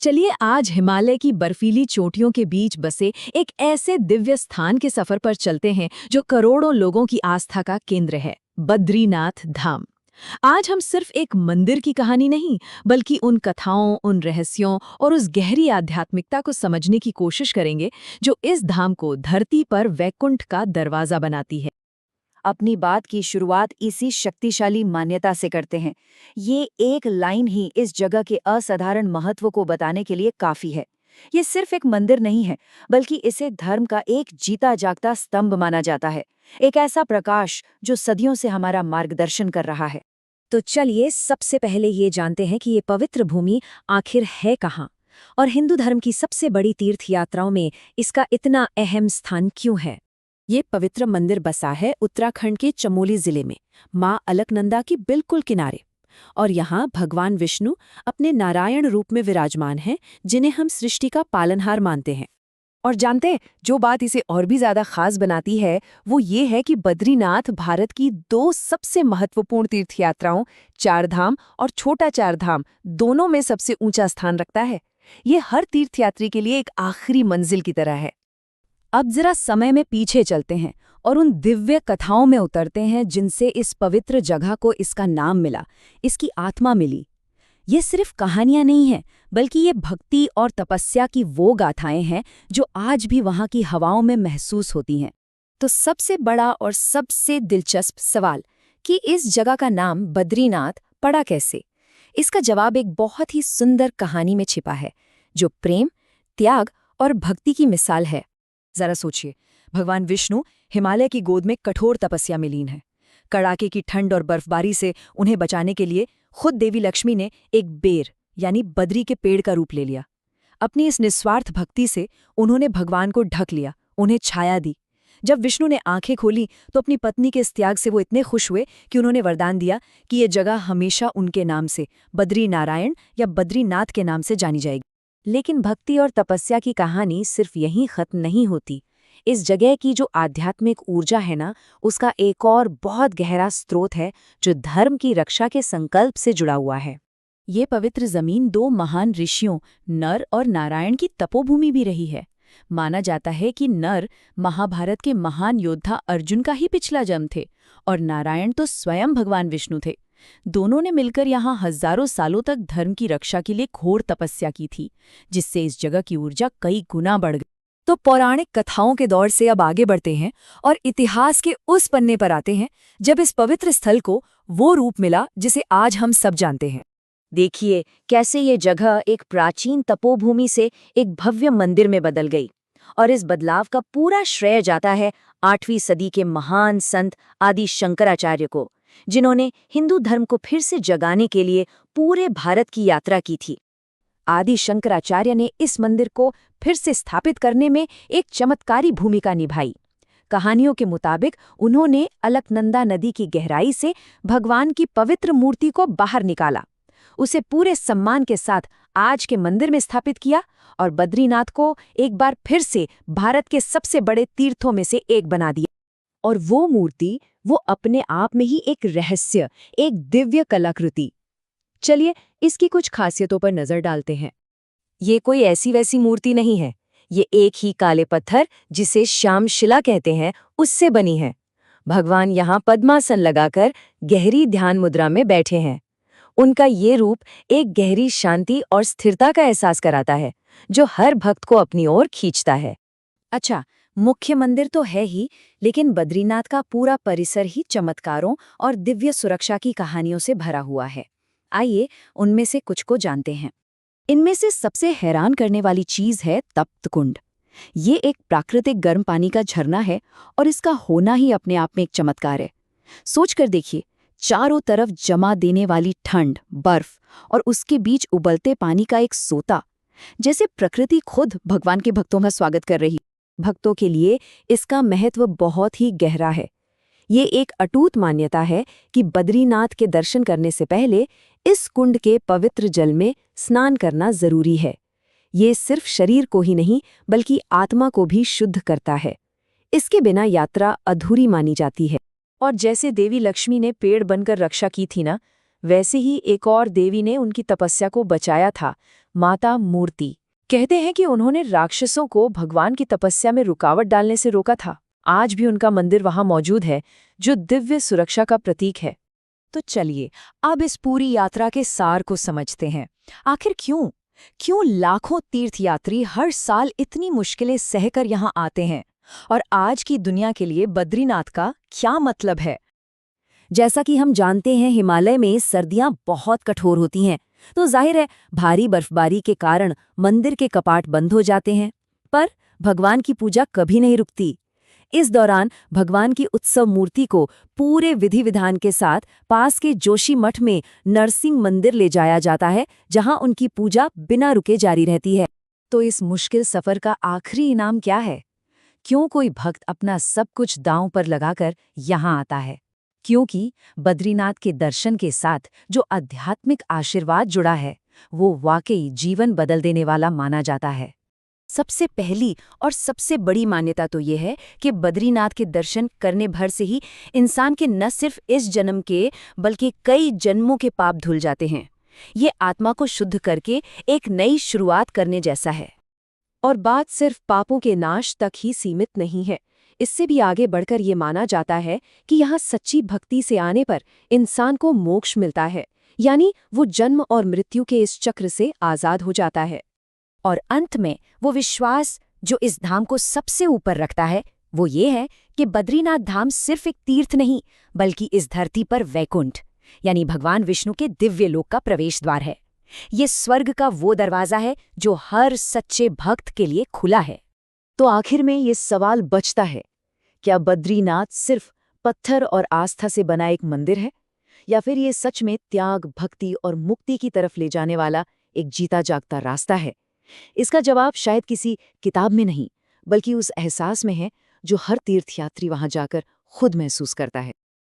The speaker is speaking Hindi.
चलिए आज हिमालय की बर्फीली चोटियों के बीच बसे एक ऐसे दिव्य स्थान के सफर पर चलते हैं जो करोड़ों लोगों की आस्था का केंद्र है, बद्रीनाथ धाम। आज हम सिर्फ एक मंदिर की कहानी नहीं, बल्कि उन कथाओं, उन रहस्यों और उस गहरी आध्यात्मिकता को समझने की कोशिश करेंगे जो इस धाम को धरती पर वैकुंठ का दरवाजा बनाती है। अपनी बात की शुरुआत इसी शक्तिशाली मान्यता से करते हैं। ये एक लाइन ही इस जगह के असाधारण महत्व को बताने के लिए काफी है। ये सिर्फ एक मंदिर नहीं है, बल्कि इसे धर्म का एक जीता जागता स्तंभ माना जाता है। एक ऐसा प्रकाश जो सदियों से हमारा मार्गदर्शन कर रहा है। तो चलिए सबसे पहले ये जानते हैं कि ये पवित्र भूमि आखिर है कहाँ और हिंदू धर्म की सबसे बड़ी तीर्थ यात्राओं में इसका इतना अहम स्थान क्यों है। ये पवित्र मंदिर बसा है उत्तराखंड के चमोली जिले में, मां अलकनंदा की बिल्कुल किनारे। और यहाँ भगवान विष्णु अपने नारायण रूप में विराजमान हैं, जिन्हें हम सृष्टि का पालनहार मानते हैं। और जानते हैं, जो बात इसे और भी ज्यादा खास बनाती है वो ये है कि बद्रीनाथ भारत की दो सबसे महत्वपूर्ण तीर्थ यात्राओं चारधाम और छोटा चारधाम दोनों में सबसे ऊंचा स्थान रखता है। ये हर तीर्थयात्री के लिए एक आखिरी मंजिल की तरह है। अब जरा समय में पीछे चलते हैं और उन दिव्य कथाओं में उतरते हैं जिनसे इस पवित्र जगह को इसका नाम मिला, इसकी आत्मा मिली। ये सिर्फ कहानियां नहीं हैं, बल्कि ये भक्ति और तपस्या की वो गाथाएं हैं जो आज भी वहां की हवाओं में महसूस होती हैं। तो सबसे बड़ा और सबसे दिलचस्प सवाल कि इस जगह का नाम बद्रीनाथ पड़ा कैसे, इसका जवाब एक बहुत ही सुंदर कहानी में छिपा है, जो प्रेम, त्याग और भक्ति की मिसाल है। जरा सोचिए, भगवान विष्णु हिमालय की गोद में कठोर तपस्या में लीन है। कड़ाके की ठंड और बर्फबारी से उन्हें बचाने के लिए खुद देवी लक्ष्मी ने एक बेर यानी बद्री के पेड़ का रूप ले लिया। अपनी इस निस्वार्थ भक्ति से उन्होंने भगवान को ढक लिया, उन्हें छाया दी। जब विष्णु ने आंखें खोली तो अपनी पत्नी के इस त्याग से वो इतने खुश हुए कि उन्होंने वरदान दिया कि ये जगह हमेशा उनके नाम से बद्री नारायण या बद्रीनाथ के नाम से जानी जाएगी। लेकिन भक्ति और तपस्या की कहानी सिर्फ यहीं खत्म नहीं होती। इस जगह की जो आध्यात्मिक ऊर्जा है ना, उसका एक और बहुत गहरा स्रोत है जो धर्म की रक्षा के संकल्प से जुड़ा हुआ है। ये पवित्र जमीन दो महान ऋषियों नर और नारायण की तपोभूमि भी रही है। माना जाता है कि नर महाभारत के महान योद्धा अर्जुन का ही पिछला जन्म थे और नारायण तो स्वयं भगवान विष्णु थे। दोनों ने मिलकर यहाँ हजारों सालों तक धर्म की रक्षा के लिए घोर तपस्या की थी, जिससे इस जगह की ऊर्जा कई गुना बढ़ गई। तो पौराणिक कथाओं के दौर से अब आगे बढ़ते हैं और इतिहास के उस पन्ने पर आते हैं जब इस पवित्र स्थल को वो रूप मिला जिसे आज हम सब जानते हैं। देखिए कैसे ये जगह एक प्राचीन तपोभूमि से एक भव्य मंदिर में बदल गई। और इस बदलाव का पूरा श्रेय जाता है 8वीं सदी के महान संत आदि शंकराचार्य को, जिन्होंने हिंदू धर्म को फिर से जगाने के लिए पूरे भारत की यात्रा की थी। आदि शंकराचार्य ने इस मंदिर को फिर से स्थापित करने में एक चमत्कारी भूमिका निभाई। कहानियों के मुताबिक उन्होंने अलकनंदा नदी की गहराई से भगवान की पवित्र मूर्ति को बाहर निकाला, उसे पूरे सम्मान के साथ आज के मंदिर में स्थापित किया और बद्रीनाथ को एक बार फिर से भारत के सबसे बड़े तीर्थों में से एक बना दिया। और वो मूर्ति, वो अपने आप में ही एक रहस्य, एक दिव्य कलाकृति। चलिए इसकी कुछ खासियतों पर नजर डालते हैं। ये कोई ऐसी वैसी मूर्ति नहीं है, ये एक ही काले पत्थर जिसे श्यामशिला कहते हैं उससे बनी है। भगवान यहाँ पद्मासन लगाकर गहरी ध्यान मुद्रा में बैठे हैं। उनका ये रूप एक गहरी शांति और स्थिरता का एहसास कराता है, जो हर भक्त को अपनी ओर खींचता है। अच्छा, मुख्य मंदिर तो है ही, लेकिन बद्रीनाथ का पूरा परिसर ही चमत्कारों और दिव्य सुरक्षा की कहानियों से भरा हुआ है। आइए उनमें से कुछ को जानते हैं। इनमें से सबसे हैरान करने वाली चीज है तप्त कुंड। ये एक प्राकृतिक गर्म पानी का झरना है और इसका होना ही अपने आप में एक चमत्कार है। सोचकर देखिए, चारों तरफ जमा देने वाली ठंड, बर्फ और उसके बीच उबलते पानी का एक सोता, जैसे प्रकृति खुद भगवान के भक्तों का स्वागत कर रही। भक्तों के लिए इसका महत्व बहुत ही गहरा है। ये एक अटूट मान्यता है कि बद्रीनाथ के दर्शन करने से पहले इस कुंड के पवित्र जल में स्नान करना जरूरी है। ये सिर्फ शरीर को ही नहीं, बल्कि आत्मा को भी शुद्ध करता है। इसके बिना यात्रा अधूरी मानी जाती है। और जैसे देवी लक्ष्मी ने पेड़ बनकर रक्षा की थी ना, वैसे ही एक और देवी ने उनकी तपस्या को बचाया था, माता मूर्ति। कहते हैं कि उन्होंने राक्षसों को भगवान की तपस्या में रुकावट डालने से रोका था। आज भी उनका मंदिर वहां मौजूद है, जो दिव्य सुरक्षा का प्रतीक है। तो चलिए अब इस पूरी यात्रा के सार को समझते हैं। आखिर क्यों लाखों तीर्थयात्री हर साल इतनी मुश्किलें सहकर यहाँ आते हैं, और आज की दुनिया के लिए बद्रीनाथ का क्या मतलब है? जैसा कि हम जानते हैं, हिमालय में सर्दियां बहुत कठोर होती हैं, तो जाहिर है भारी बर्फबारी के कारण मंदिर के कपाट बंद हो जाते हैं। पर भगवान की पूजा कभी नहीं रुकती। इस दौरान भगवान की उत्सव मूर्ति को पूरे विधि विधान के साथ पास के जोशी मठ में नरसिंह मंदिर ले जाया जाता है, जहां उनकी पूजा बिना रुके जारी रहती है। तो इस मुश्किल सफर का आखिरी इनाम क्या है? क्यों कोई भक्त अपना सब कुछ दांव पर लगाकर यहाँ आता है? क्योंकि बद्रीनाथ के दर्शन के साथ जो आध्यात्मिक आशीर्वाद जुड़ा है, वो वाकई जीवन बदल देने वाला माना जाता है। सबसे पहली और सबसे बड़ी मान्यता तो ये है कि बद्रीनाथ के दर्शन करने भर से ही इंसान के न सिर्फ इस जन्म के बल्कि कई जन्मों के पाप धुल जाते हैं। ये आत्मा को शुद्ध करके एक नई शुरुआत करने जैसा है। और बात सिर्फ पापों के नाश तक ही सीमित नहीं है। इससे भी आगे बढ़कर ये माना जाता है कि यहाँ सच्ची भक्ति से आने पर इंसान को मोक्ष मिलता है, यानी वो जन्म और मृत्यु के इस चक्र से आजाद हो जाता है। और अंत में वो विश्वास जो इस धाम को सबसे ऊपर रखता है, वो ये है कि बद्रीनाथ धाम सिर्फ एक तीर्थ नहीं, बल्कि इस धरती पर वैकुंठ यानी भगवान विष्णु के दिव्य लोक का प्रवेश द्वार है। ये स्वर्ग का वो दरवाजा है जो हर सच्चे भक्त के लिए खुला है। तो आखिर में ये सवाल बचता है, क्या बद्रीनाथ सिर्फ पत्थर और आस्था से बना एक मंदिर है, या फिर ये सच में त्याग, भक्ति और मुक्ति की तरफ ले जाने वाला एक जीता जागता रास्ता है? इसका जवाब शायद किसी किताब में नहीं, बल्कि उस एहसास में है जो हर तीर्थयात्री वहां जाकर खुद महसूस करता है।